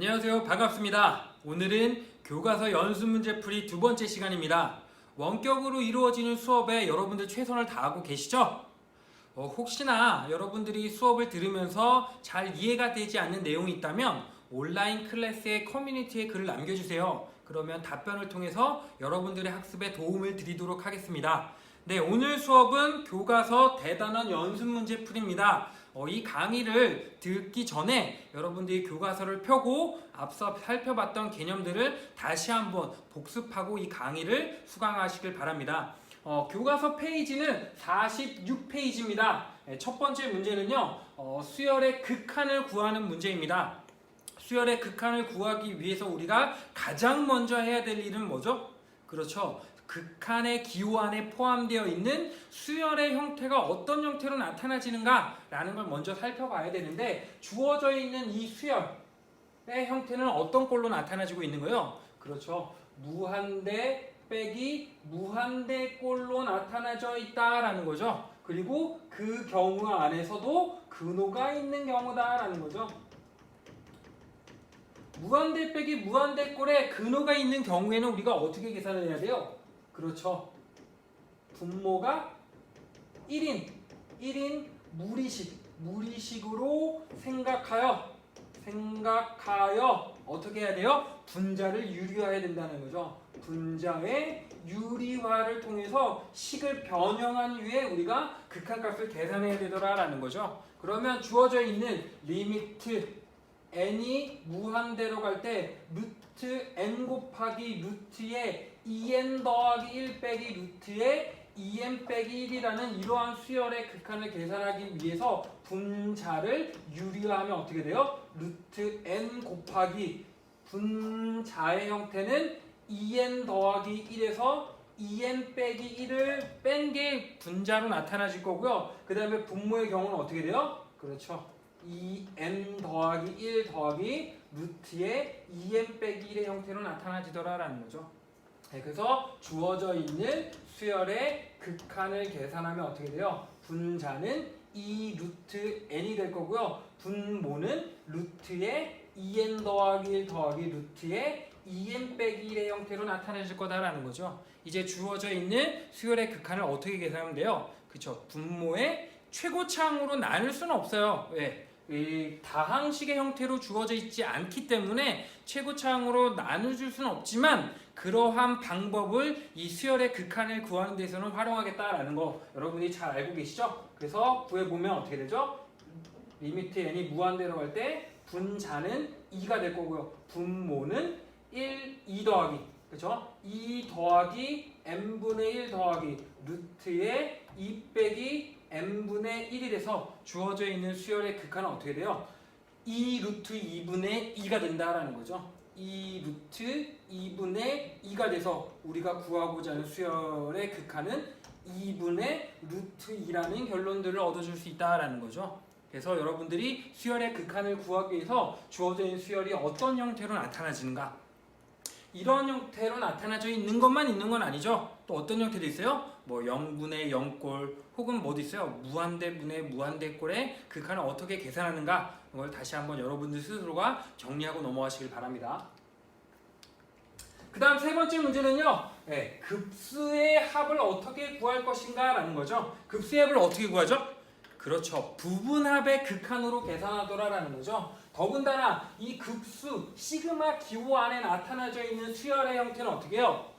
안녕하세요. 반갑습니다. 오늘은 교과서 연습 문제풀이 두 번째 시간입니다. 원격으로 이루어지는 수업에 여러분들 최선을 다하고 계시죠? 혹시나 여러분들이 수업을 들으면서 잘 이해가 되지 않는 내용이 있다면 온라인 클래스의 커뮤니티에 글을 남겨주세요. 그러면 답변을 통해서 여러분들의 학습에 도움을 드리도록 하겠습니다. 네, 오늘 수업은 교과서 대단원 연습 문제풀이입니다. 이 강의를 듣기 전에 여러분들이 교과서를 펴고 앞서 살펴봤던 개념들을 다시 한번 복습하고 이 강의를 수강하시길 바랍니다. 교과서 페이지는 46페이지입니다. 첫 번째 문제는요, 수열의 극한을 구하는 문제입니다. 수열의 극한을 구하기 위해서 우리가 가장 먼저 해야 될 일은 뭐죠? 그렇죠. 극한의 기호 안에 포함되어 있는 수열의 형태가 어떤 형태로 나타나지는가 라는 걸 먼저 살펴봐야 되는데, 주어져 있는 이 수열의 형태는 어떤 꼴로 나타나지고 있는 거예요? 그렇죠. 무한대 빼기 무한대 꼴로 나타나져 있다라는 거죠. 그리고 그 경우 안에서도 근호가 있는 경우다라는 거죠. 무한대 빼기 무한대 꼴에 근호가 있는 경우에는 우리가 어떻게 계산을 해야 돼요? 그렇죠. 분모가 1인 무리식으로 생각하여 어떻게 해야 돼요? 분자를 유리화해야 된다는 거죠. 분자의 유리화를 통해서 식을 변형한 후에 우리가 극한값을 계산해야 되더라라는 거죠. 그러면 주어져 있는 리미트 n이 무한대로 갈 때 루트 n 곱하기 루트의 2n 더하기 1 빼기 루트의 2n 빼기 1이라는 이러한 수열의 극한을 계산하기 위해서 분자를 유리화하면 어떻게 돼요? 루트 n 곱하기 분자의 형태는 2n 더하기 1에서 2n 빼기 1을 뺀 게 분자로 나타나질 거고요. 그 다음에 분모의 경우는 어떻게 돼요? 그렇죠. 2n 더하기 1 더하기 루트의 2n 빼기 1의 형태로 나타나지더라라는 거죠. 네, 그래서 주어져 있는 수열의 극한을 계산하면 어떻게 돼요? 분자는 2 루트 n이 될 거고요. 분모는 루트의 2n 더하기 1 더하기 루트의 2n 빼기 1의 형태로 나타내질 거다라는 거죠. 이제 주어져 있는 수열의 극한을 어떻게 계산하면 돼요? 그쵸? 분모의 최고차항으로 나눌 수는 없어요. 왜? 이 다항식의 형태로 주어져 있지 않기 때문에 최고차항으로 나눠줄 수는 없지만, 그러한 방법을 이 수열의 극한을 구하는 데서는 활용하겠다라는 거 여러분이 잘 알고 계시죠? 그래서 구해보면 어떻게 되죠? 리미트 n이 무한대로 갈 때 분자는 2가 될 거고요. 분모는 2 더하기, 그렇죠? 2 더하기 n분의 1 더하기 루트의 2 빼기 n분의 1이 돼서 주어져 있는 수열의 극한은 어떻게 돼요? 2 루트 2분의 2가 된다라는 거죠. 2 루트 2분의 2가 돼서 우리가 구하고자 하는 수열의 극한은 2분의 루트 2라는 결론들을 얻어줄 수 있다라는 거죠. 그래서 여러분들이 수열의 극한을 구하기 위해서 주어져 있는 수열이 어떤 형태로 나타나지는가, 이런 형태로 나타나져 있는 것만 있는 건 아니죠. 또 어떤 형태도 있어요? 뭐 0분의 0꼴 혹은 뭐도 있어요. 무한대분의 무한대꼴의 극한을 어떻게 계산하는가, 이걸 다시 한번 여러분들 스스로가 정리하고 넘어가시길 바랍니다. 그 다음 세 번째 문제는요, 급수의 합을 어떻게 구할 것인가 라는 거죠. 급수의 합을 어떻게 구하죠? 그렇죠. 부분합의 극한으로 계산하더라라는 거죠. 더군다나 이 급수 시그마 기호 안에 나타나져 있는 수열의 형태는 어떻게 해요?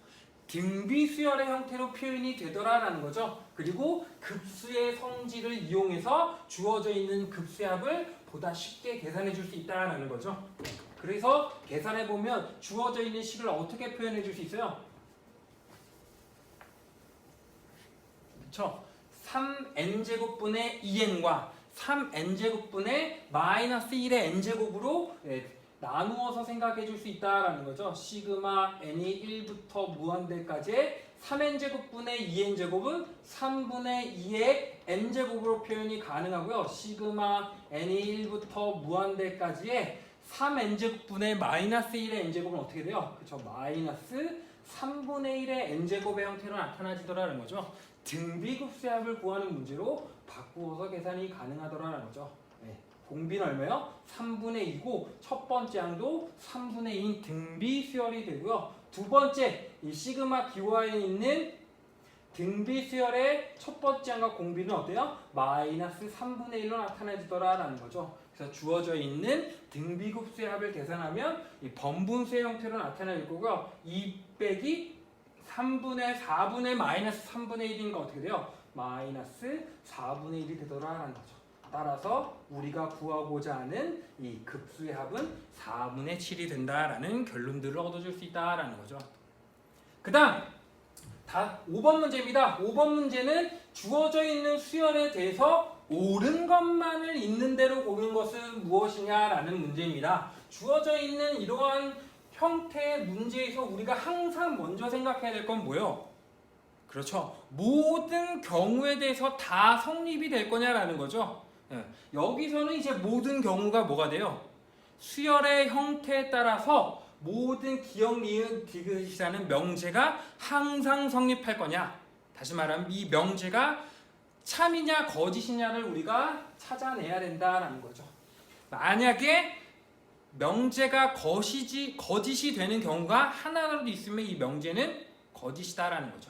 등비수열의 형태로 표현이 되더라라는 거죠. 그리고 급수의 성질을 이용해서 주어져 있는 급수의 합을 보다 쉽게 계산해 줄 수 있다라는 거죠. 그래서 계산해 보면 주어져 있는 식을 어떻게 표현해 줄 수 있어요? 그렇죠. 3n제곱분의 2n과 3n제곱분의 마이너스 1의 n제곱으로 나누어서 생각해 줄 수 있다라는 거죠. 시그마 n이 1부터 무한대까지의 3n제곱분의 2n제곱은 3분의 2의 n제곱으로 표현이 가능하고요. 시그마 n이 1부터 무한대까지의 3n제곱분의 마이너스 1의 n제곱은 어떻게 돼요? 그렇죠. 마이너스 3분의 1의 n제곱의 형태로 나타나지더라는 거죠. 등비급수의 합을 구하는 문제로 바꾸어서 계산이 가능하더라는 거죠. 공비는 얼마예요? 3분의 2고 첫 번째 항도 3분의 2인 등비 수열이 되고요. 두 번째 이 시그마 기호에 있는 등비 수열의 첫 번째 항과 공비는 어때요? 마이너스 3분의 1로 나타내지더라라는 거죠. 그래서 주어져 있는 등비급수의 합을 계산하면 이 번분수의 형태로 나타낼 거고요. 2 빼기 3분의 4분의 마이너스 3분의 1인 거 어떻게 돼요? 마이너스 4분의 1이 되더라라는 거죠. 따라서 우리가 구하고자 하는 이 급수의 합은 4분의 7이 된다라는 결론들을 얻어줄 수 있다라는 거죠. 그 다음 5번 문제입니다. 5번 문제는 주어져 있는 수열에 대해서 옳은 것만을 있는 대로 고른 것은 무엇이냐라는 문제입니다. 주어져 있는 이러한 형태의 문제에서 우리가 항상 먼저 생각해야 될 건 뭐예요? 그렇죠. 모든 경우에 대해서 다 성립이 될 거냐라는 거죠. 여기서는 이제 모든 경우가 뭐가 돼요? 수열의 형태에 따라서 모든 기억, 니은, 디귿이라는 명제가 항상 성립할 거냐? 다시 말하면 이 명제가 참이냐 거짓이냐를 우리가 찾아내야 된다라는 거죠. 만약에 명제가 거짓이 되는 경우가 하나라도 있으면 이 명제는 거짓이다라는 거죠.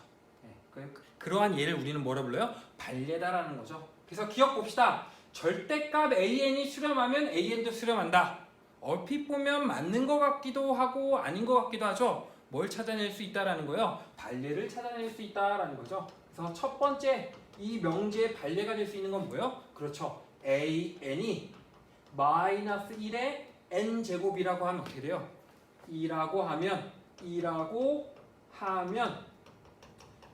그러한 예를 우리는 뭐라 불러요? 반례다라는 거죠. 그래서 기억 봅시다. 절대값 an이 수렴하면 an도 수렴한다. 얼핏 보면 맞는 것 같기도 하고 아닌 것 같기도 하죠. 뭘 찾아낼 수 있다라는 거예요? 반례를 찾아낼 수 있다라는 거죠. 그래서 첫 번째 이 명제의 반례가 될 수 있는 건 뭐예요? 그렇죠. an이 마이너스 1의 n제곱이라고 하면 어떻게 돼요? 2라고 하면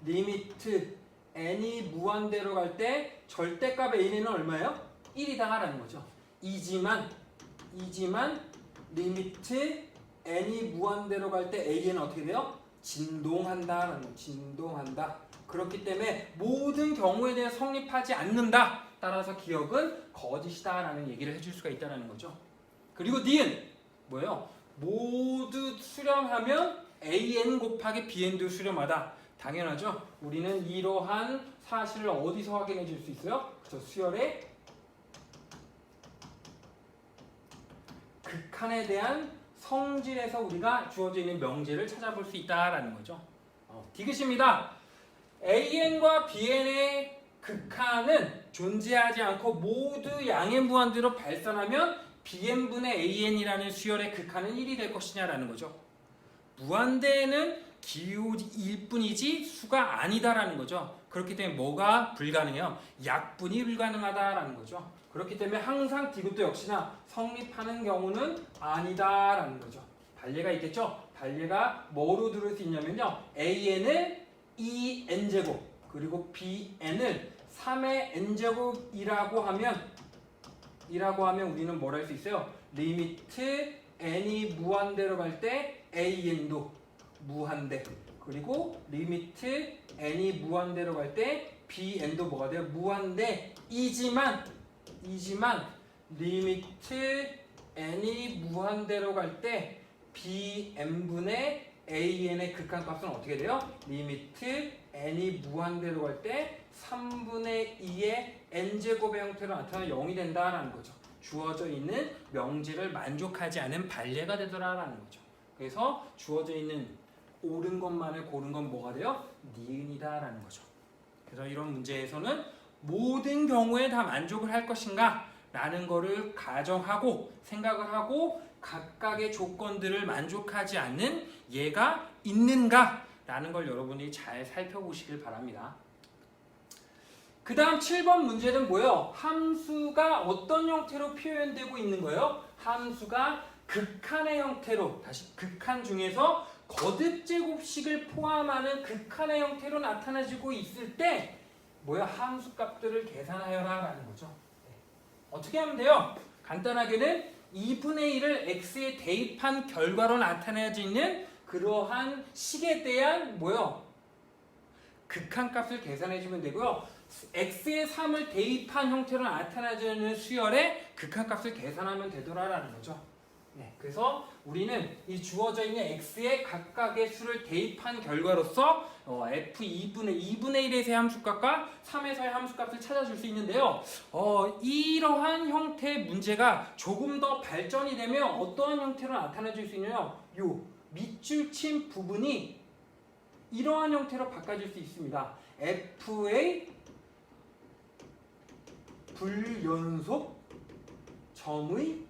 리미트 n이 무한대로 갈 때 절대값 an은 얼마예요? 1이다라는 거죠. 이지만 리미트 n이 무한대로 갈 때 an은 어떻게 돼요? 진동한다라는 거. 진동한다. 그렇기 때문에 모든 경우에 대해 성립하지 않는다. 따라서 기억은 거짓이다라는 얘기를 해줄 수가 있다는 거죠. 그리고 니은 뭐예요? 모두 수렴하면 an 곱하기 bn도 수렴하다. 당연하죠. 우리는 이러한 사실을 어디서 확인해 줄 수 있어요? 그렇죠. 수열의 극한에 대한 성질에서 우리가 주어져 있는 명제를 찾아볼 수 있다라는 거죠. 디귿입니다. an과 bn의 극한은 존재하지 않고 모두 양의 무한대로 발산하면 bn분의 an이라는 수열의 극한은 1이 될 것이냐라는 거죠. 무한대는 기호일 뿐이지 수가 아니다라는 거죠. 그렇기 때문에 뭐가 불가능해요? 약분이 불가능하다라는 거죠. 그렇기 때문에 항상 디귿도 역시나 성립하는 경우는 아니다라는 거죠. 반례가 있겠죠? 반례가 뭐로 들을 수 있냐면요. an을 2n제곱 그리고 bn을 3의 n제곱이라고 하면 우리는 뭘 할 수 있어요? 리미트 n이 무한대로 갈 때 an도 무한대 그리고 리미트 n이 무한대로 갈 때 bn도 뭐가 돼요? 무한대이지만 리미트 n이 무한대로 갈 때 bn분의 an의 극한값은 어떻게 돼요? 리미트 n이 무한대로 갈 때 3분의 2의 n제곱의 형태로 나타나면 0이 된다라는 거죠. 주어져 있는 명제를 만족하지 않은 반례가 되더라라는 거죠. 그래서 주어져 있는 옳은 것만을 고른 건 뭐가 돼요? 니은이다라는 거죠. 그래서 이런 문제에서는 모든 경우에 다 만족을 할 것인가? 라는 거를 가정하고 생각을 하고 각각의 조건들을 만족하지 않는 예가 있는가? 라는 걸 여러분이 잘 살펴보시길 바랍니다. 그 다음 7번 문제는 뭐예요? 함수가 어떤 형태로 표현되고 있는 거예요? 함수가 극한의 형태로, 다시 극한 중에서 거듭제곱식을 포함하는 극한의 형태로 나타나지고 있을 때 뭐야? 함수값들을 계산하여라 라는 거죠. 어떻게 하면 돼요? 간단하게는 2분의 1을 x에 대입한 결과로 나타내지는 그러한 식에 대한 뭐요? 극한값을 계산해주면 되고요. x에 3을 대입한 형태로 나타나지는 수열의 극한값을 계산하면 되더라라는 거죠. 네, 그래서 우리는 이 주어져 있는 x의 각각의 수를 대입한 결과로서 f2분의 1에서의 함수값과 3에서의 함수값을 찾아줄 수 있는데요. 이러한 형태의 문제가 조금 더 발전이 되면 어떠한 형태로 나타나줄 수 있냐면 요 밑줄 친 부분이 이러한 형태로 바꿔질 수 있습니다. f의 불연속 점의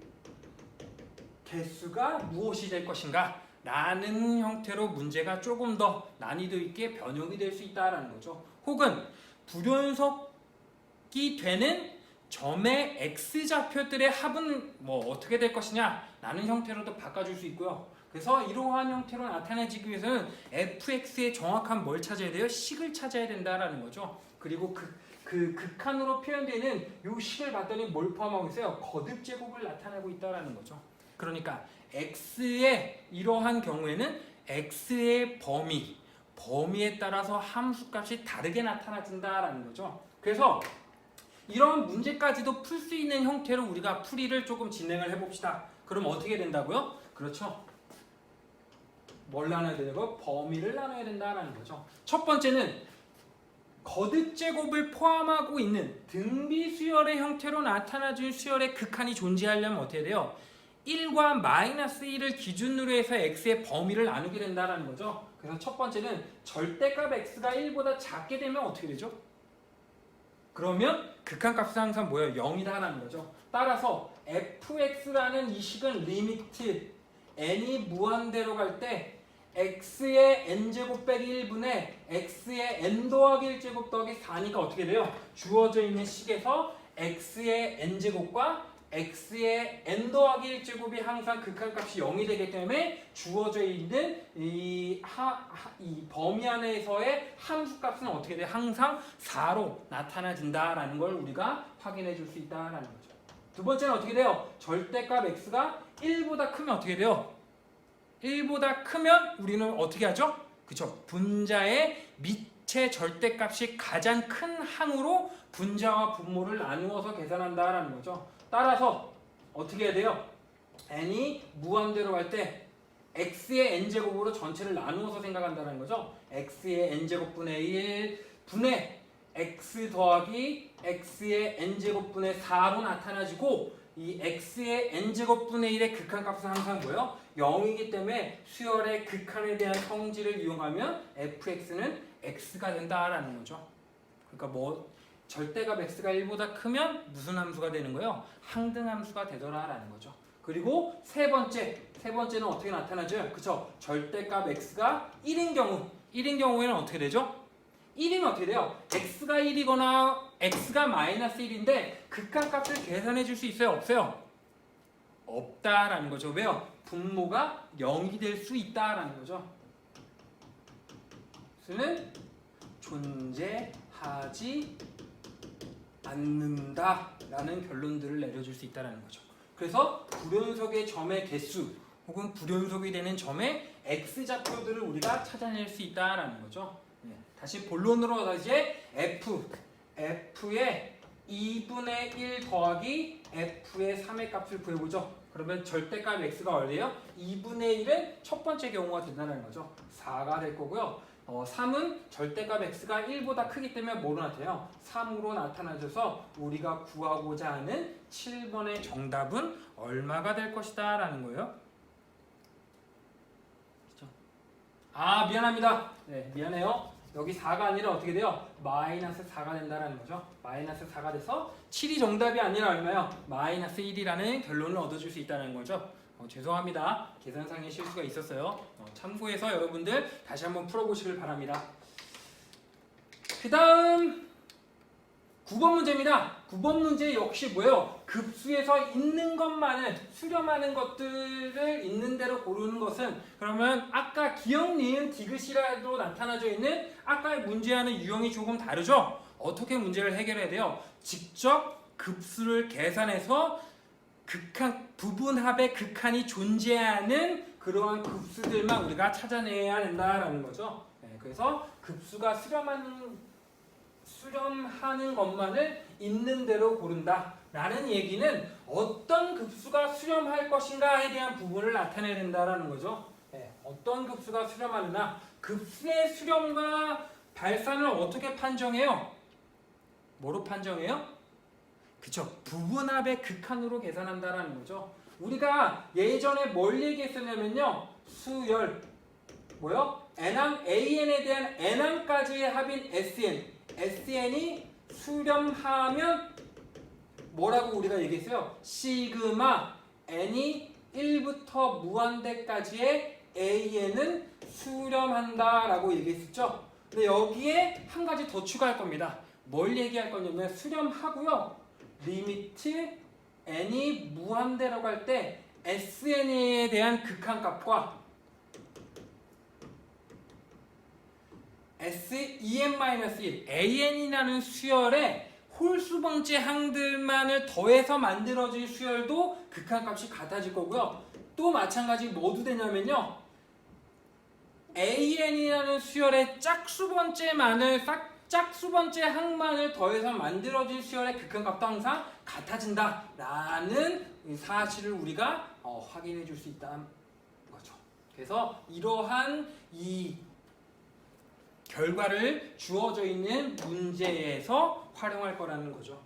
개수가 무엇이 될 것인가 라는 형태로 문제가 조금 더 난이도 있게 변형이 될 수 있다는 거죠. 혹은 불연속이 되는 점의 x좌표들의 합은 뭐 어떻게 될 것이냐 라는 형태로도 바꿔줄 수 있고요. 그래서 이러한 형태로 나타내기 위해서는 fx의 정확한 뭘 찾아야 돼요? 식을 찾아야 된다라는 거죠. 그리고 그 극한으로 표현되는 이 식을 봤더니 뭘 포함하고 있어요? 거듭 제곱을 나타내고 있다라는 거죠. 그러니까 x의 이러한 경우에는 x의 범위에 따라서 함수값이 다르게 나타나준다라는 거죠. 그래서 이런 문제까지도 풀 수 있는 형태로 우리가 풀이를 조금 진행을 해봅시다. 그럼 어떻게 된다고요? 그렇죠. 뭘 나눠야 되고 범위를 나눠야 된다라는 거죠. 첫 번째는 거듭 제곱을 포함하고 있는 등비 수열의 형태로 나타나준 수열의 극한이 존재하려면 어떻게 돼요? 1과 마이너스 1을 기준으로 해서 x의 범위를 나누게 된다는 거죠. 그래서 첫 번째는 절대값 x가 1보다 작게 되면 어떻게 되죠? 그러면 극한값은 항상 뭐예요? 0이다라는 거죠. 따라서 fx라는 이 식은 리미트 n이 무한대로 갈 때 x의 n제곱 빼기 1분의 x의 n 더하기 1제곱 더하기 4니까 어떻게 돼요? 주어져 있는 식에서 x의 n제곱과 x의 n 더하기 1제곱이 항상 극한값이 0이 되기 때문에 주어져 있는 이 범위 안에서의 함수값은 어떻게 돼요? 항상 4로 나타나진다라는 걸 우리가 확인해 줄 수 있다라는 거죠. 두 번째는 어떻게 돼요? 절대값 x가 1보다 크면 어떻게 돼요? 1보다 크면 우리는 어떻게 하죠? 그쵸? 분자의 밑의 절대값이 가장 큰 항으로 분자와 분모를 나누어서 계산한다라는 거죠. 따라서 어떻게 해야 돼요? n이 무한대로 갈 때 x의 n제곱으로 전체를 나누어서 생각한다는 거죠. x의 n제곱분의 1 분의 x 더하기 x의 n제곱분의 4로 나타나지고 이 x의 n제곱분의 1의 극한값은 항상 뭐예요? 0이기 때문에 수열의 극한에 대한 성질을 이용하면 fx는 x가 된다라는 거죠. 그러니까 뭐 절대값 x가 1보다 크면 무슨 함수가 되는 거예요? 항등함수가 되더라라는 거죠. 그리고 세 번째는 어떻게 나타나죠? 그쵸? 절대값 x가 1인 경우에는 어떻게 되죠? 1이면 어떻게 돼요? x가 1이거나 x가 마이너스 1인데 극한값을 계산해 줄 수 있어요? 없어요? 없다라는 거죠. 왜요? 분모가 0이 될 수 있다라는 거죠. 수는 존재하지 않는다라는 결론들을 내려줄 수 있다는 거죠. 그래서 불연속의 점의 개수 혹은 불연속이 되는 점의 x좌표들을 우리가 찾아낼 수 있다는 거죠. 다시 본론으로 다시 f의 2분의 1 더하기 f의 3의 값을 구해보죠. 그러면 절대값 x가 어디예요? 2분의 1은 첫 번째 경우가 된다는 거죠. 4가 될 거고요. 3은 절대값 x가 1보다 크기 때문에 뭐로 나타나요? 3으로 나타나줘서 우리가 구하고자 하는 7번의 정답은 얼마가 될 것이다 라는 거예요. 그렇죠? 아 미안합니다. 네 미안해요. 여기 4가 아니라 어떻게 돼요? 마이너스 4가 된다는 거죠. 마이너스 4가 돼서 7이 정답이 아니라 얼마요? 마이너스 1이라는 결론을 얻어줄 수 있다는 거죠. 죄송합니다. 계산상의 실수가 있었어요. 참고해서 여러분들 다시 한번 풀어보시길 바랍니다. 그 다음 9번 문제입니다. 9번 문제 역시 뭐예요? 급수에서 있는 것만을 수렴하는 것들을 있는 대로 고르는 것은 그러면 아까 기역, 니은, 디귿이라도 나타나져 있는 아까의 문제와는 유형이 조금 다르죠? 어떻게 문제를 해결해야 돼요? 직접 급수를 계산해서 부분합의 극한이 존재하는 그러한 급수들만 우리가 찾아내야 된다라는 거죠. 그래서 급수가 수렴하는 것만을 있는 대로 고른다 라는 얘기는 어떤 급수가 수렴할 것인가에 대한 부분을 나타내야 된다는 거죠. 네, 어떤 급수가 수렴하느냐, 급수의 수렴과 발산을 어떻게 판정해요? 뭐로 판정해요? 그쵸, 부분합의 극한으로 계산한다라는 거죠. 우리가 예전에 뭘 얘기했었냐면요, 수열 뭐요? n항 an에 대한 n항까지의 합인 sn이 수렴하면 뭐라고 우리가 얘기했어요? 시그마 n이 1부터 무한대까지의 an은 수렴한다라고 얘기했었죠. 근데 여기에 한 가지 더 추가할 겁니다. 뭘 얘기할 거냐면 수렴하고요, 리미트 n이 무한대로 갈 때 sn에 대한 극한값과 SEn-1 an이라는 수열에 홀수 번째 항들만을 더해서 만들어진 수열도 극한값이 같아질 거고요. 또 마찬가지 뭐도 되냐면요, an이라는 수열의 짝수 번째 항만을 더해서 만들어진 수열의 극한값도 항상 같아진다라는 사실을 우리가 확인해 줄 수 있다는 거죠. 그래서 이러한 이 결과를 주어져 있는 문제에서 활용할 거라는 거죠.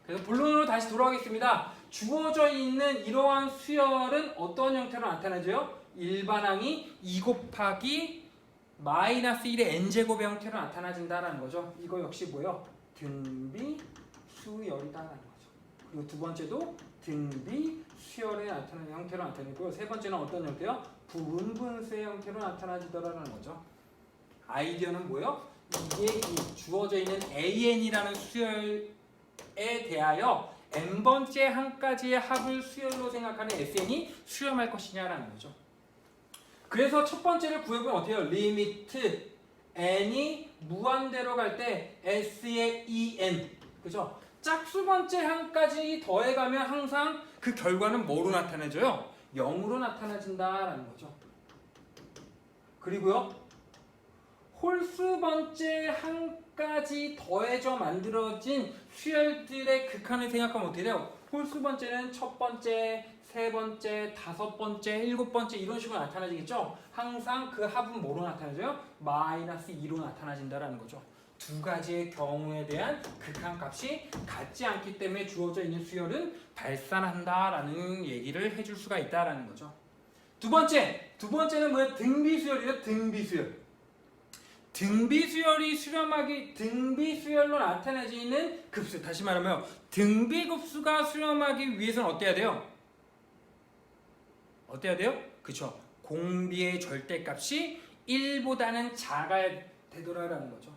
그래서 본론으로 다시 돌아가겠습니다. 주어져 있는 이러한 수열은 어떤 형태로 나타나죠? 일반항이 2 곱하기 마이너스 1의 n제곱의 형태로 나타나진다는 거죠. 이거 역시 뭐예요? 등비 수열이다라는 거죠. 그리고 두 번째도 등비 수열의 형태로 나타내고요. 세 번째는 어떤 형태요? 부분 분수의 형태로 나타나지더라는 거죠. 아이디어는 뭐예요? 이게 이 주어져 있는 an이라는 수열에 대하여 n번째 항까지의 합을 수열로 생각하는 sn이 수렴할 것이냐라는 거죠. 그래서 첫 번째를 구해보면 어떻게 해요? 리미트 n이 무한대로 갈 때 s의 en, 그죠? 짝수 번째 항까지 더해가면 항상 그 결과는 뭐로 나타내져요? 0으로 나타나진다라는 거죠. 그리고요, 홀수 번째 항까지 더해져 만들어진 수열들의 극한을 생각하면 어떻게 돼요? 홀수 번째는 첫 번째, 세 번째, 다섯 번째, 일곱 번째 이런 식으로 나타나지겠죠? 항상 그 합은 뭐로 나타나져요? 마이너스 2로 나타나진다라는 거죠. 두 가지의 경우에 대한 극한값이 같지 않기 때문에 주어져 있는 수열은 발산한다라는 얘기를 해줄 수가 있다라는 거죠. 두 번째는 뭐예요? 등비수열이에요. 등비수열로 나타내지는 급수. 다시 말하면 등비급수가 수렴하기 위해서는 어때야 돼요? 그쵸? 공비의 절대값이 1보다는 작아야 되더라라는 거죠.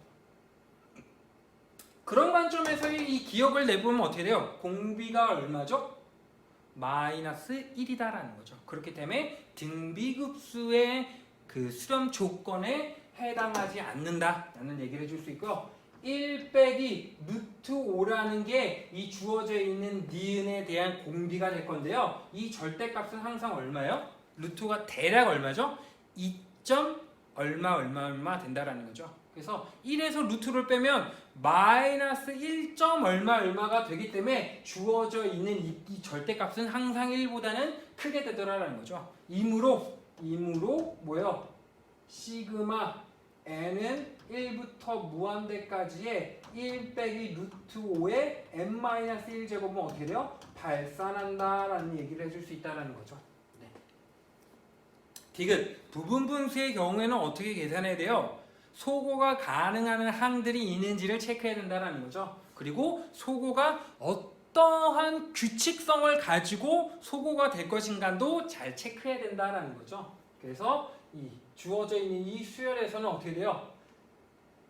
그런 관점에서 이 기억을 내보면 어떻게 돼요? 공비가 얼마죠? 마이너스 1이다라는 거죠. 그렇기 때문에 등비급수의 그 수렴 조건에 해당하지 않는다라는 얘기를 해줄 수 있고요. 1 빼기 루트 5라는 게 이 주어져 있는 니은에 대한 공비가 될 건데요. 이 절대값은 항상 얼마예요? 루트 5가 대략 얼마죠? 2. 얼마 된다라는 거죠. 그래서 1에서 루트를 빼면 마이너스 1. 얼마가 되기 때문에 주어져 있는 이 절대값은 항상 1보다는 크게 되더라라는 거죠. 이므로 뭐예요? 시그마 n은 1부터 무한대까지의 1 빼기 루트 5의 n-1제곱은 어떻게 돼요? 발산한다라는 얘기를 해줄 수 있다는 거죠. 네. 디귿, 부분분수의 경우에는 어떻게 계산해야 돼요? 소고가 가능한 항들이 있는지를 체크해야 된다는 거죠. 그리고 소고가 어떠한 규칙성을 가지고 소고가 될 것인가도 잘 체크해야 된다는 거죠. 그래서 이 주어져 있는 이 수열에서는 어떻게 돼요?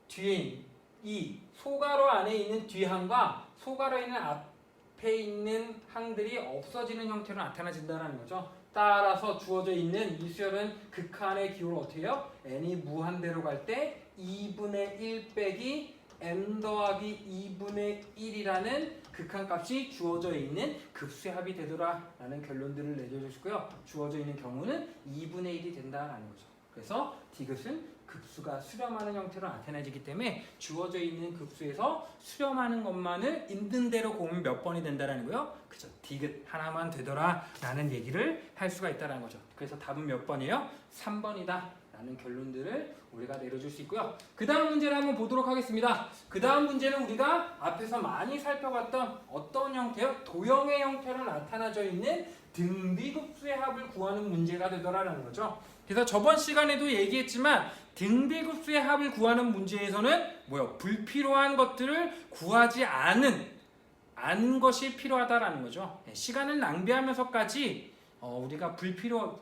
뒤에 이 소가로 안에 있는 뒤항과 소가로 있는 앞에 있는 항들이 없어지는 형태로 나타나진다는 거죠. 따라서 주어져 있는 이 수열은 극한의 기호를 어떻게 해요? n이 무한대로 갈 때 2분의 1 빼기 n 더하기 2분의 1이라는 극한값이 주어져 있는 급수의 합이 되더라라는 결론들을 내려주시고요. 주어져 있는 경우는 2분의 1이 된다라는 거죠. 그래서 디귿은 급수가 수렴하는 형태로 나타내지기 때문에 주어져 있는 급수에서 수렴하는 것만을 있는 대로 곱으면 몇 번이 된다는 거요? 그죠? 디귿 하나만 되더라 라는 얘기를 할 수가 있다는 거죠. 그래서 답은 몇 번이에요? 3번이다 라는 결론들을 우리가 내려줄 수 있고요. 그 다음 문제를 한번 보도록 하겠습니다. 그 다음 문제는 우리가 앞에서 많이 살펴봤던 어떤 형태요? 도형의 형태로 나타나져 있는 등비급수의 합을 구하는 문제가 되더라라는 거죠. 그래서 저번 시간에도 얘기했지만 등비급수의 합을 구하는 문제에서는 불필요한 것들을 구하지 않은 것이 필요하다라는 거죠. 시간을 낭비하면서까지 우리가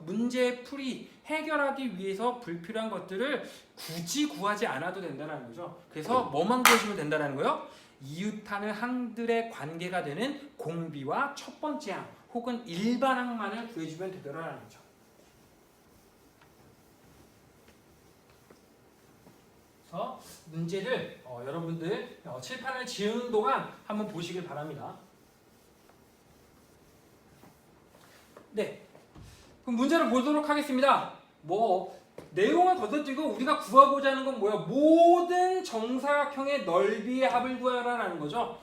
문제 풀이 해결하기 위해서 불필요한 것들을 굳이 구하지 않아도 된다는 거죠. 그래서 뭐만 구해주면 된다는 거예요? 이웃하는 항들의 관계가 되는 공비와 첫 번째 항 혹은 일반 항만을 구해주면 되더라는 거죠. 그래서 문제를 여러분들 칠판을 지우는 동안 한번 보시길 바랍니다. 네, 그럼 문제를 보도록 하겠습니다. 내용을 건너뛰고 우리가 구하고자 하는 건 뭐야? 모든 정사각형의 넓이의 합을 구하라는 거죠.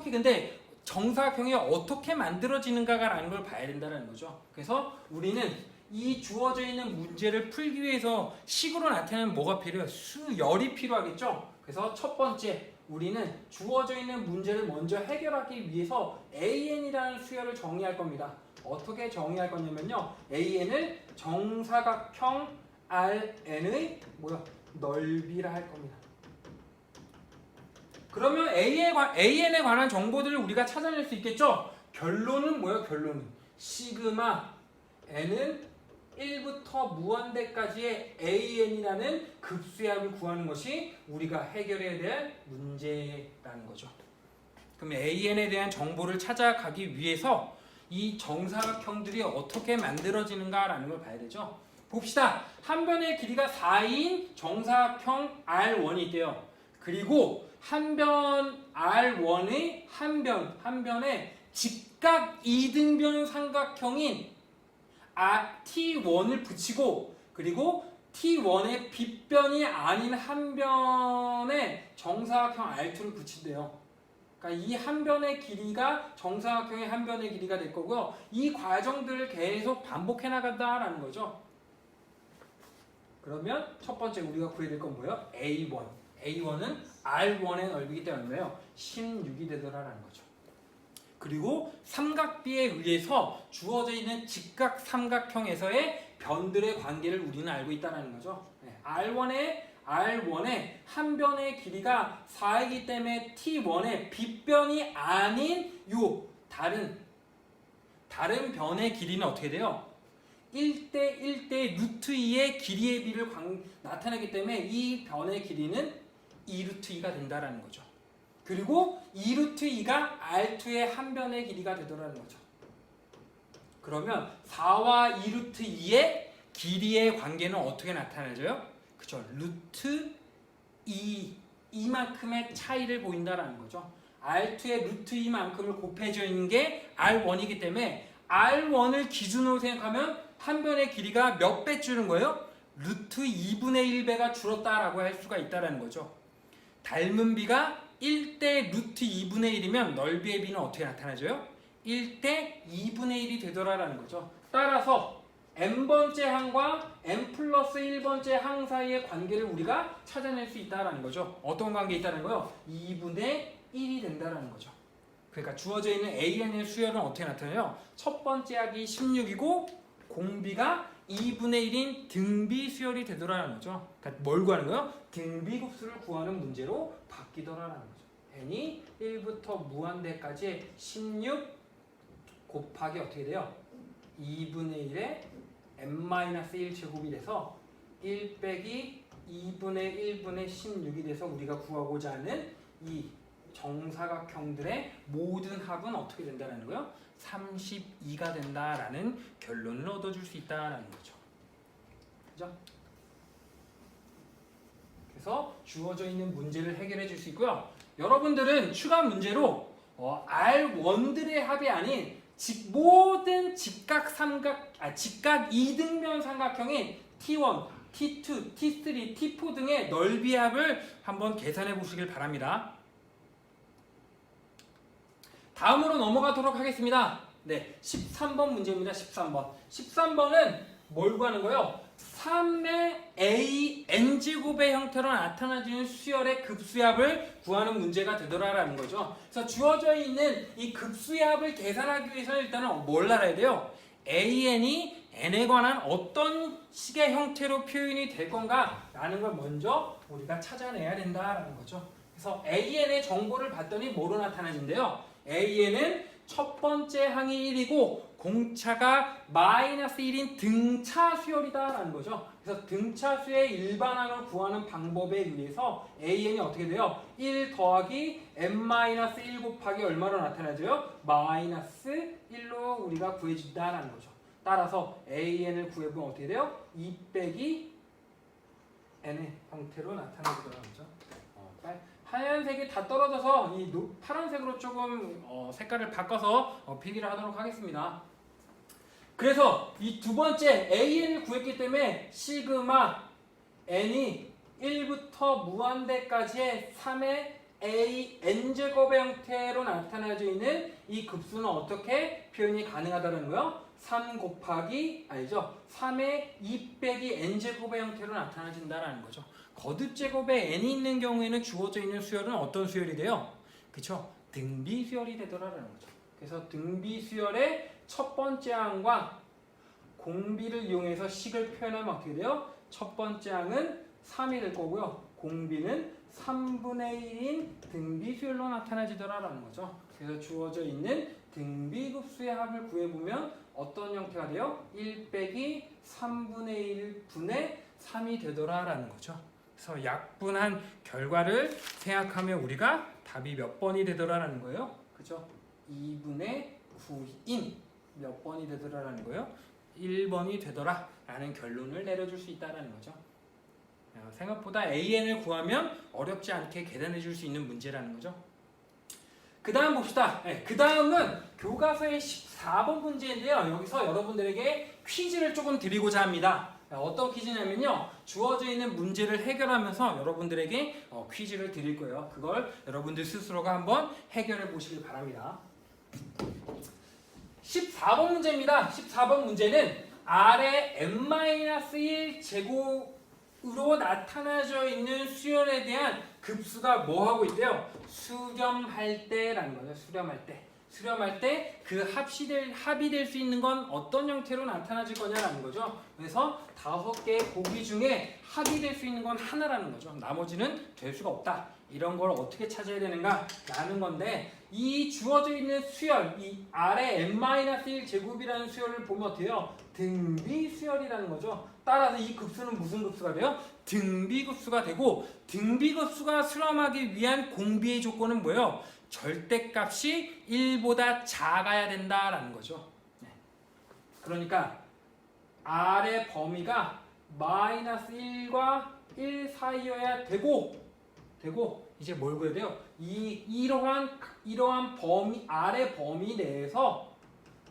근데 정사각형이 어떻게 만들어지는가라는 걸 봐야 된다는 거죠. 그래서 우리는 이 주어져 있는 문제를 풀기 위해서 식으로 나타내는 뭐가 필요해요? 수열이 필요하겠죠. 그래서 첫 번째 우리는 주어져 있는 문제를 먼저 해결하기 위해서 AN이라는 수열을 정의할 겁니다. 어떻게 정의할 거냐면요. AN을 정사각형 RN의 넓이라 할 겁니다. 그러면 AN에 관한 정보들을 우리가 찾아낼 수 있겠죠? 결론은 결론은 시그마 N은 1부터 무한대까지의 AN이라는 급수의 합을 구하는 것이 우리가 해결해야 될 문제라는 거죠. 그럼 AN에 대한 정보를 찾아가기 위해서 이 정사각형들이 어떻게 만들어지는가라는 걸 봐야 되죠. 봅시다. 한 변의 길이가 4인 정사각형 R1이 있대요. 그리고 한 변 R1의 한 변에 직각 이등변 삼각형인 T1을 붙이고 그리고 T1의 빗변이 아닌 한 변에 정사각형 R2를 붙인대요. 그러니까 이 한 변의 길이가 정사각형의 한 변의 길이가 될 거고요. 이 과정들을 계속 반복해 나간다라는 거죠. 그러면 첫 번째 우리가 구해야 될 건 뭐예요? A1. A1은 R1의 넓이기 때문에 16이 되더라라는 거죠. 그리고 삼각비에 의해서 주어져 있는 직각 삼각형에서의 변들의 관계를 우리는 알고 있다는 거죠. R1의 한 변의 길이가 4이기 때문에 T1의 빗변이 아닌 다른 변의 길이는 어떻게 돼요? 1대 1대 루트 2의 길이의 비를 나타내기 때문에 이 변의 길이는 2루트 2가 된다는 거죠. 그리고 2루트 2가 R2의 한 변의 길이가 되더라는 거죠. 그러면 4와 2루트 2의 길이의 관계는 어떻게 나타나져요? 그죠? 루트 2만큼의 차이를 보인다라는 거죠. R2의 루트 2만큼을 곱해져 있는 게 R1이기 때문에 R1을 기준으로 생각하면 한 변의 길이가 몇 배 줄은 거예요? 루트 2분의 1배가 줄었다라고 할 수가 있다는 거죠. 닮은 비가 1대 루트 2분의 1이면 넓이의 비는 어떻게 나타나져요? 1대 2분의 1이 되더라라는 거죠. 따라서 n번째 항과 n 플러스 1번째 항 사이의 관계를 우리가 찾아낼 수 있다는 거죠. 어떤 관계 있다는 거요? 2분의 1이 된다는 거죠. 그러니까 주어져 있는 AN의 수열은 어떻게 나타나요? 첫 번째 항이 16이고 공비가 2분의 1인 등비 수열이 되더라는 거죠. 그러니까 뭘 구하는 거예요? 등비급수를 구하는 문제로 바뀌더라는 거죠. n이 1부터 무한대까지 16 곱하기 어떻게 돼요? 2분의 1에 n-1 제곱이 돼서 1 빼기 2분의 1분의 16이 돼서 우리가 구하고자 하는 이 정사각형들의 모든 합은 어떻게 된다는 거예요? 32가 된다라는 결론을 얻어줄 수 있다라는 거죠. 그죠? 그래서 주어져 있는 문제를 해결해 줄 수 있고요. 여러분들은 추가 문제로 R1들의 합이 아닌 모든 직각 이등변 삼각형인 T1, T2, T3, T4 등의 넓이합을 한번 계산해 보시길 바랍니다. 다음으로 넘어가도록 하겠습니다. 네, 13번 문제입니다. 13번. 13번은 뭘 구하는 거예요? 3의 a n제곱의 형태로 나타나지는 수열의 급수합을 구하는 문제가 되더라라는 거죠. 그래서 주어져 있는 이 급수합을 계산하기 위해서는 일단은 뭘 알아야 돼요? an이 n에 관한 어떤 식의 형태로 표현이 될 건가 라는 걸 먼저 우리가 찾아내야 된다라는 거죠. 그래서 an의 정보를 봤더니 뭐로 나타나는데요? an은 첫 번째 항이 1이고 공차가 마이너스 1인 등차 수열이다 라는 거죠. 그래서 등차 수의 일반항을 구하는 방법에 의해서 an이 어떻게 돼요? 1 더하기 n-1 곱하기 얼마로 나타나죠? 마이너스 1로 우리가 구해준다라는 거죠. 따라서 an을 구해보면 어떻게 돼요? 2 빼기 n의 형태로 나타나더라는 거죠. 하얀색이 다 떨어져서 이 파란색으로 조금 색깔을 바꿔서 필기를 하도록 하겠습니다. 그래서 이 두 번째 an을 구했기 때문에 시그마 n이 1부터 무한대까지의 3의 a n제곱의 형태로 나타나져 있는 이 급수는 어떻게 표현이 가능하다는 거예요? 3 곱하기 알죠? 3의 2 빼기 n제곱의 형태로 나타나진다는 거죠. 거듭 제곱에 n이 있는 경우에는 주어져 있는 수열은 어떤 수열이 돼요? 그쵸? 등비 수열이 되더라라는 거죠. 그래서 등비 수열의 첫 번째 항과 공비를 이용해서 식을 표현하면 어떻게 돼요? 첫 번째 항은 3이 될 거고요. 공비는 3분의 1인 등비 수열로 나타나지더라라는 거죠. 그래서 주어져 있는 등비급수의 합을 구해보면 어떤 형태가 돼요? 1 빼기 3분의 1 분의 3이 되더라라는 거죠. 그래서 약분한 결과를 생각하면 우리가 답이 몇 번이 되더라라는 거예요? 그죠? 2분의 9인 몇 번이 되더라라는 거예요? 1번이 되더라 라는 결론을 내려줄 수 있다는 거죠. 생각보다 an을 구하면 어렵지 않게 계산해 줄 수 있는 문제라는 거죠. 그 다음 봅시다. 그 다음은 교과서의 14번 문제인데요. 여기서 여러분들에게 퀴즈를 조금 드리고자 합니다. 어떤 퀴즈냐면요, 주어져 있는 문제를 해결하면서 여러분들에게 퀴즈를 드릴 거예요. 그걸 여러분들 스스로가 한번 해결해 보시길 바랍니다. 14번 문제입니다. 14번 문제는 아래 n-1 제곱으로 나타나져 있는 수열에 대한 급수가 뭐 하고 있대요? 수렴할 때라는 거죠. 수렴할 때 그 합이 될 수 있는 건 어떤 형태로 나타나질 거냐라는 거죠. 그래서 5개의 보기 중에 합이 될 수 있는 건 하나라는 거죠. 나머지는 될 수가 없다. 이런 걸 어떻게 찾아야 되는가 라는 건데, 이 주어져 있는 수열, 이 아래 n-1 제곱이라는 수열을 보면 어때요? 등비 수열이라는 거죠. 따라서 이 급수는 무슨 급수가 돼요? 등비급수가 되고, 등비급수가 수렴하기 위한 공비의 조건은 뭐예요? 절대값이 1보다 작아야 된다라는 거죠. 그러니까 아래 범위가 마이너스 1과 1 사이여야 되고 이제 뭘 구해야 돼요? 이러한 범위, 아래 범위 내에서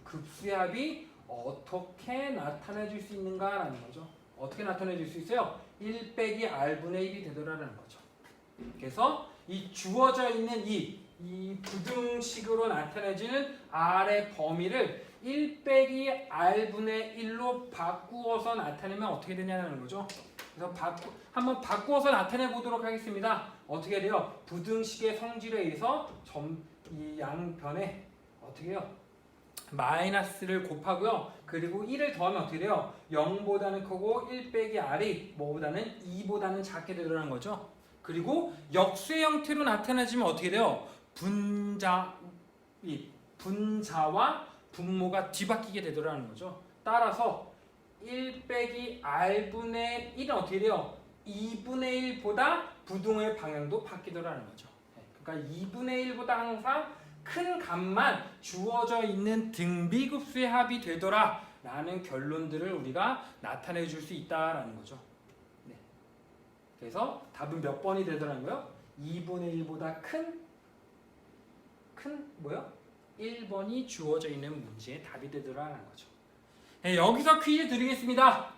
급수합이 어떻게 나타내줄 수 있는가라는 거죠. 어떻게 나타내줄 수 있어요? 1 빼기 r분의 1이 되더라라는 거죠. 그래서 이 주어져 있는 이 부등식으로 나타내지는 r의 범위를 1 빼기 r분의 1로 바꾸어서 나타내면 어떻게 되냐는 거죠. 그래서 한번 바꾸어서 나타내 보도록 하겠습니다. 어떻게 돼요? 부등식의 성질에 의해서 이 양변에 어떻게 해요? 마이너스를 곱하고요. 그리고 1을 더하면 어떻게 돼요? 0보다는 크고 1 빼기 r이 뭐보다는 2보다는 작게 되더라는 거죠. 그리고 역수의 형태로 나타나지면 어떻게 돼요? 분자와 분모가 뒤바뀌게 되더라는 거죠. 따라서 1 빼기 r분의 1은 어떻게 돼요? 2분의 1보다 부등의 방향도 바뀌더라는 거죠. 그러니까 2분의 1보다 항상 큰 값만 주어져 있는 등비급수의 합이 되더라 라는 결론들을 우리가 나타내 줄 수 있다라는 거죠. 네. 그래서 답은 몇 번이 되더라는 거예요? 2분의 1보다 큰 뭐요? 1번이 주어져 있는 문제의 답이 되더라는 거죠. 네, 여기서 퀴즈 드리겠습니다.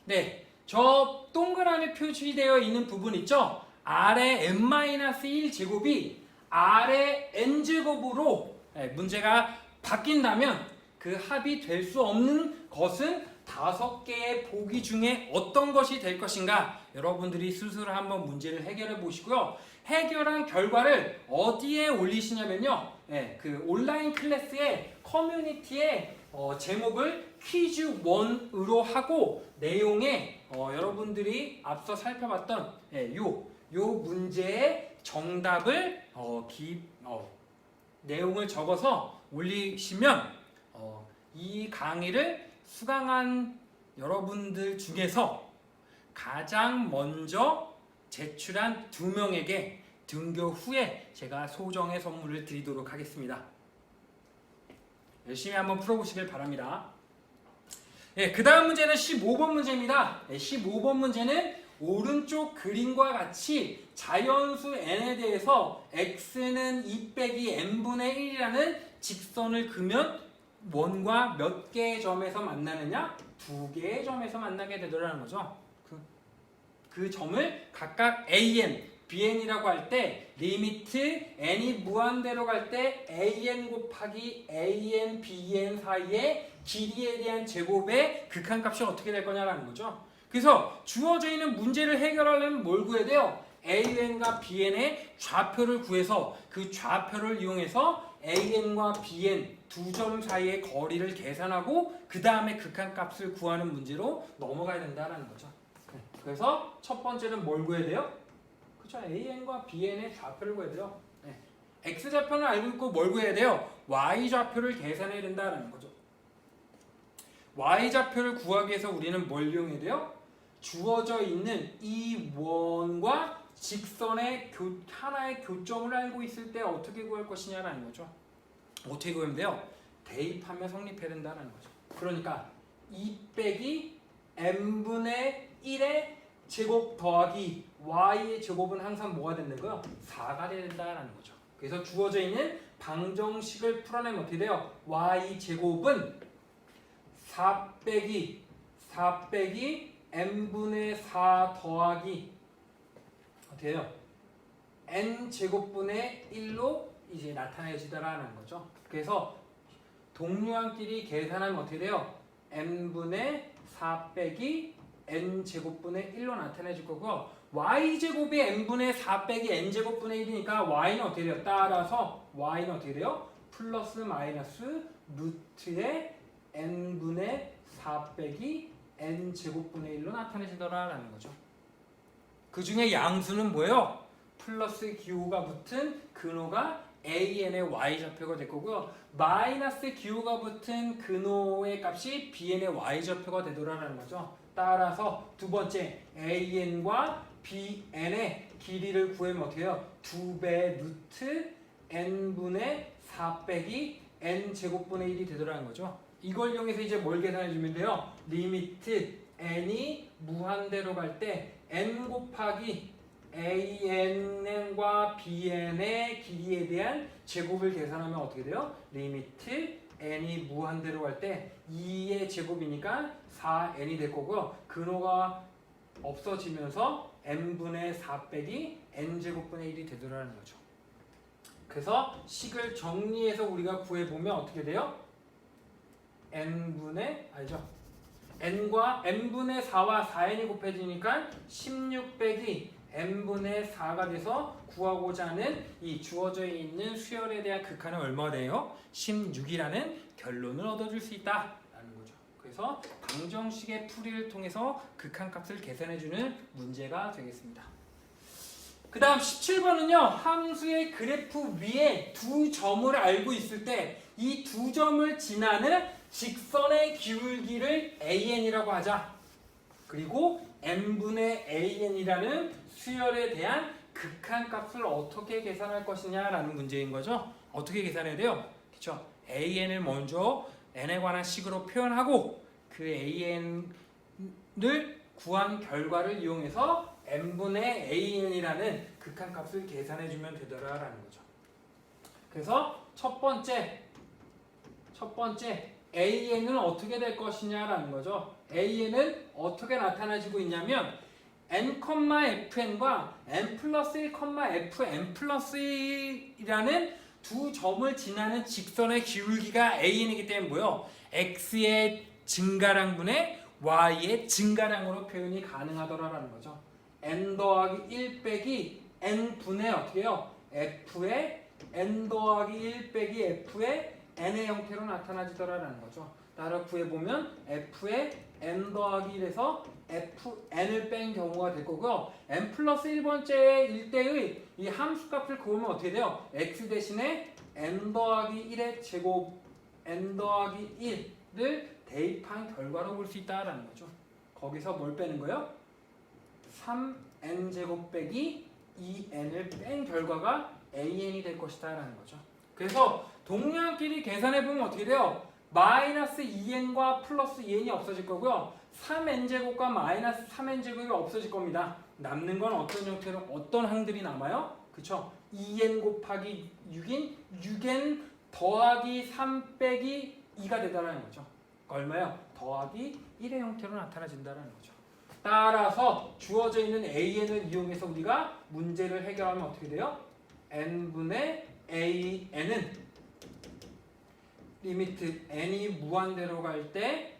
네, 저 동그라미 표시되어 있는 부분 있죠? 아래 n-1 제곱이 아래 n제곱으로 문제가 바뀐다면 그 합이 될 수 없는 것은 5개의 보기 중에 어떤 것이 될 것인가? 여러분들이 스스로 한번 문제를 해결해 보시고요. 해결한 결과를 어디에 올리시냐면요. 그 온라인 클래스의 커뮤니티에 제목을 퀴즈 1으로 하고 내용에 여러분들이 앞서 살펴봤던 요 문제의 정답을 내용을 적어서 올리시면 이 강의를 수강한 여러분들 중에서 가장 먼저 제출한 2명에게 등교 후에 제가 소정의 선물을 드리도록 하겠습니다. 열심히 한번 풀어보시길 바랍니다. 그 다음 문제는 15번 문제입니다. 15번 문제는 오른쪽 그림과 같이 자연수 n에 대해서 x는 2 빼기 n분의 1이라는 직선을 그면 원과 몇 개의 점에서 만나느냐? 2개의 점에서 만나게 되더라는 거죠. 그 점을 각각 an, bn이라고 할 때 리미트 n이 무한대로 갈 때 an 곱하기 an, bn 사이의 길이에 대한 제곱의 극한값이 어떻게 될 거냐라는 거죠. 그래서 주어져 있는 문제를 해결하려면 뭘 구해야 돼요? an과 bn의 좌표를 구해서 그 좌표를 이용해서 an과 bn 두 점 사이의 거리를 계산하고 그 다음에 극한값을 구하는 문제로 넘어가야 된다는 거죠. 그래서 첫 번째는 뭘 구해야 돼요? 그렇죠. an과 bn의 좌표를 구해야 돼요. x좌표는 알고 있고 뭘 구해야 돼요? y좌표를 계산해야 된다는 거죠. y좌표를 구하기 위해서 우리는 뭘 이용해야 돼요? 주어져 있는 이 원과 직선의 하나의 교점을 알고 있을 때 어떻게 구할 것이냐라는 거죠. 어떻게 구하면 돼요? 대입하면 성립해야 된다는 거죠. 그러니까 2 빼기 n분의 1의 제곱 더하기 y의 제곱은 항상 뭐가 되는 거예요? 4가 돼야 된다는 거죠. 그래서 주어져 있는 방정식을 풀어내면 어떻게 돼요? y 제곱은 4 빼기 n분의 4 더하기 어떻게 해요? n 제곱분의 1로 이제 나타내지더라는 거죠. 그래서 동류항끼리 계산하면 어떻게 돼요? n분의 4 빼기 n 제곱분의 1로 나타내줄 거고 y 제곱이 n분의 4 빼기 n 제곱분의 1이니까 y는 어떻게 돼요? 따라서 y는 어떻게 돼요? 플러스 마이너스 루트의 n분의 4 빼기 n 제곱분의 1로 나타내지더라라는 거죠. 그 중에 양수는 뭐예요? 플러스 기호가 붙은 근호가 an의 y좌표가 될 거고요. 마이너스 기호가 붙은 근호의 값이 bn의 y좌표가 되더라라는 거죠. 따라서 두 번째 an과 bn의 길이를 구하면 어떻게 해요? 2배 루트 n분의 4 빼기 n 제곱분의 1이 되더라는 거죠. 이걸 이용해서 이제 뭘 계산해 주면 돼요? 리미트 n이 무한대로 갈 때 n 곱하기 an과 bn의 길이에 대한 제곱을 계산하면 어떻게 돼요? 리미트 n이 무한대로 갈 때 2의 제곱이니까 4n이 될 거고요. 근호가 없어지면서 n분의 4 빼기 n제곱분의 1이 되더라는 거죠. 그래서 식을 정리해서 우리가 구해보면 어떻게 돼요? n분의 n과 n분의 4와 4n이 곱해지니까 16 빼기 n분의 4가 돼서 구하고자 하는 이 주어져 있는 수열에 대한 극한은 얼마가 돼요? 16이라는 결론을 얻어줄 수 있다라는 거죠. 그래서 방정식의 풀이를 통해서 극한값을 계산해주는 문제가 되겠습니다. 그 다음 17번은요. 함수의 그래프 위에 두 점을 알고 있을 때 이 두 점을 지나는 직선의 기울기를 an이라고 하자. 그리고 n분의 an이라는 수열에 대한 극한값을 어떻게 계산할 것이냐라는 문제인 거죠. 어떻게 계산해야 돼요? 그렇죠? an을 먼저 n에 관한 식으로 표현하고 그 an을 구한 결과를 이용해서 n분의 an이라는 극한값을 계산해주면 되더라라는 거죠. 그래서 첫 번째 an은 어떻게 될 것이냐라는 거죠. AN은 어떻게 나타나지고 있냐면 n,fn과 n 플러스 1, fn 플러스 1이라는 두 점을 지나는 직선의 기울기가 AN이기 때문에 뭐요? x의 증가량분의 y의 증가량으로 표현이 가능하더라라는 거죠. n 더하기 1 빼기 n분의 어떻게 해요? f의 n 더하기 1 빼기 f의 n의 형태로 나타나지더라라는 거죠. 따라 구해보면 f의 n 더하기 1에서 fn을 뺀 경우가 될 거고요. n 플러스 1번째일 때의 이 함수값을 구하면 어떻게 돼요? x 대신에 n 더하기 1의 제곱 n 더하기 1을 대입한 결과로 볼 수 있다라는 거죠. 거기서 뭘 빼는 거예요? 3n제곱 빼기 2n을 뺀 결과가 an이 될 것이다 라는 거죠. 그래서 동량끼리 계산해보면 어떻게 돼요? 마이너스 2n과 플러스 2n이 없어질 거고요. 3n제곱과 마이너스 3n제곱이 없어질 겁니다. 남는 건 어떤 형태로 어떤 항들이 남아요? 그쵸? 2n 곱하기 6인 6n 더하기 3 빼기 2가 되다라는 거죠. 얼마요? 더하기 1의 형태로 나타나진다는 거죠. 따라서 주어져 있는 an을 이용해서 우리가 문제를 해결하면 어떻게 돼요? n분의 an은 리미트 n이 무한대로 갈 때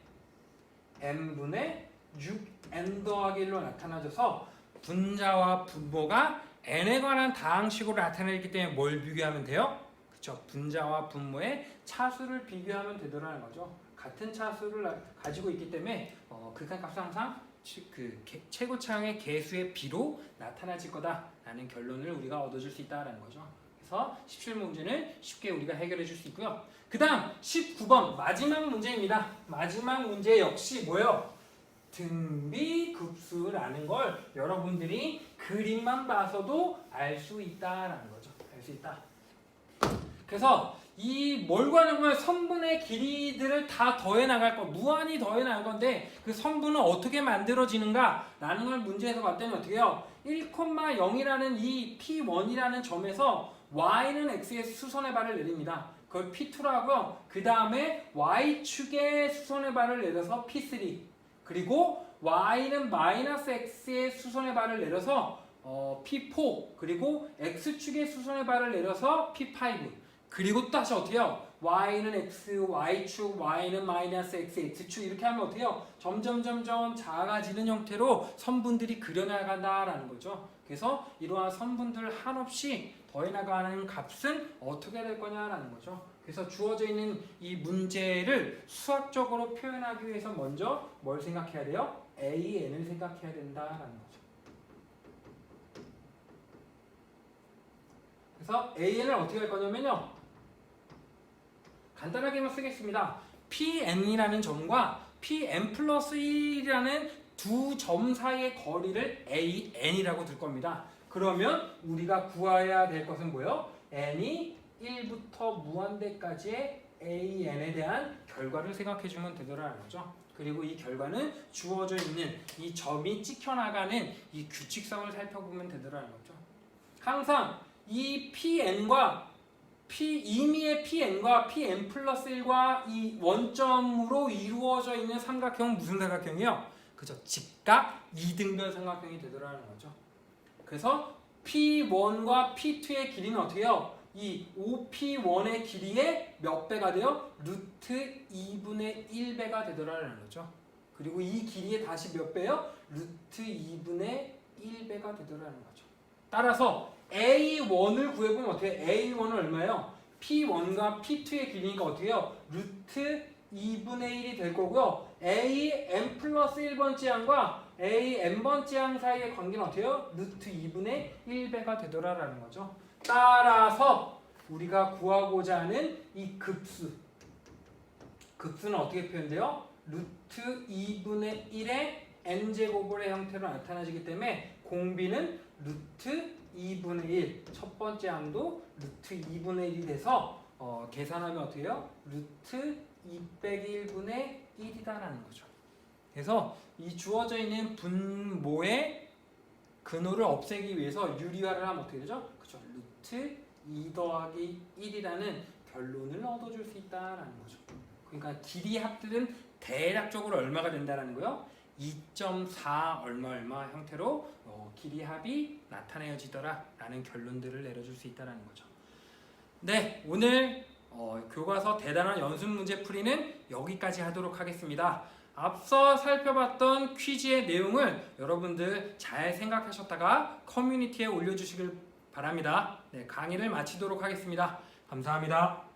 n분의 6n 더하기 1로 나타나져서 분자와 분모가 n에 관한 다항식으로 나타내기 때문에 뭘 비교하면 돼요? 그쵸? 분자와 분모의 차수를 비교하면 되더라는 거죠. 같은 차수를 가지고 있기 때문에 극한값은 항상 최고차항의 개수의 비로 나타나질 거다라는 결론을 우리가 얻어줄 수 있다라는 거죠. 그래서 17문제는 쉽게 우리가 해결해 줄 수 있고요. 그 다음 19번 마지막 문제입니다. 마지막 문제 역시 뭐예요? 등비급수라는 걸 여러분들이 그림만 봐서도 알 수 있다라는 거죠. 알 수 있다. 그래서 이 뭘 구하냐면 선분의 길이들을 다 더해 나갈 거, 무한히 더해 나갈 건데 그 선분은 어떻게 만들어지는가 라는 걸 문제에서 봤더니 어떻게 해요? 1,0이라는 이 P1이라는 점에서 Y는 X의 수선의 발을 내립니다. 그걸 P2라고 하고요. 그 다음에 Y축의 수선의 발을 내려서 P3, 그리고 Y는 마이너스 X의 수선의 발을 내려서 P4, 그리고 X축의 수선의 발을 내려서 P5, 그리고 또 다시 어떻게 해요? Y는 X, Y축, Y는 마이너스 X, X축 이렇게 하면 어떻게 해요? 점점 작아지는 형태로 선분들이 그려나간다라는 거죠. 그래서 이러한 선분들 한없이 더해나가는 값은 어떻게 될 거냐라는 거죠. 그래서 주어져 있는 이 문제를 수학적으로 표현하기 위해서 먼저 뭘 생각해야 돼요? AN을 생각해야 된다라는 거죠. 그래서 AN을 어떻게 할 거냐면요. 간단하게만 쓰겠습니다. PN이라는 점과 PN 플러스 1이라는 두 점 사이의 거리를 AN이라고 들 겁니다. 그러면 우리가 구해야 될 것은 뭐예요? n이 1부터 무한대까지의 AN에 대한 결과를 생각해 주면 되더라는 거죠. 그리고 이 결과는 주어져 있는 이 점이 찍혀나가는 이 규칙성을 살펴보면 되더라는 거죠. 항상 이 PN과 임의의 PN과 PN 플러스 1과 이 원점으로 이루어져 있는 삼각형은 무슨 삼각형이요? 그죠? 직각 이등변 삼각형이 되더라는 거죠. 그래서 P1과 P2의 길이는 어떻게 해요? 이 OP1의 길이의 몇 배가 돼요? 루트 2분의 1배가 되더라는 거죠. 그리고 이 길이의 다시 몇 배요? 루트 2분의 1배가 되더라는 거죠. 따라서 A1을 구해보면 어떻게 해요? A1은 얼마예요? P1과 P2의 길이니까 어떻게 해요? 루트 2분의 1이 될 거고요. AN 플러스 1번째 항과 AN번째 항 사이의 관계는 어떻게 해요? 루트 2분의 1배가 되더라라는 거죠. 따라서 우리가 구하고자 하는 이 급수는 어떻게 표현돼요? 루트 2분의 1의 n제곱의 형태로 나타나지기 때문에 공비는 루트 2분의 1, 첫 번째 항도 루트 2분의 1이 돼서 계산하면 어떻게 해요? 루트 2 빼기 1분의 1이다라는 거죠. 그래서 이 주어져 있는 분모의 근호를 없애기 위해서 유리화를 하면 어떻게 되죠? 그렇죠. 루트 2 더하기 1이라는 결론을 얻어줄 수 있다라는 거죠. 그러니까 길이 합들은 대략적으로 얼마가 된다는 거요? 2.4 얼마 형태로 길이 합이 나타내어지더라 라는 결론들을 내려줄 수 있다는 거죠. 네, 오늘 교과서 대단한 연습 문제 풀이는 여기까지 하도록 하겠습니다. 앞서 살펴봤던 퀴즈의 내용을 여러분들 잘 생각하셨다가 커뮤니티에 올려주시길 바랍니다. 네, 강의를 마치도록 하겠습니다. 감사합니다.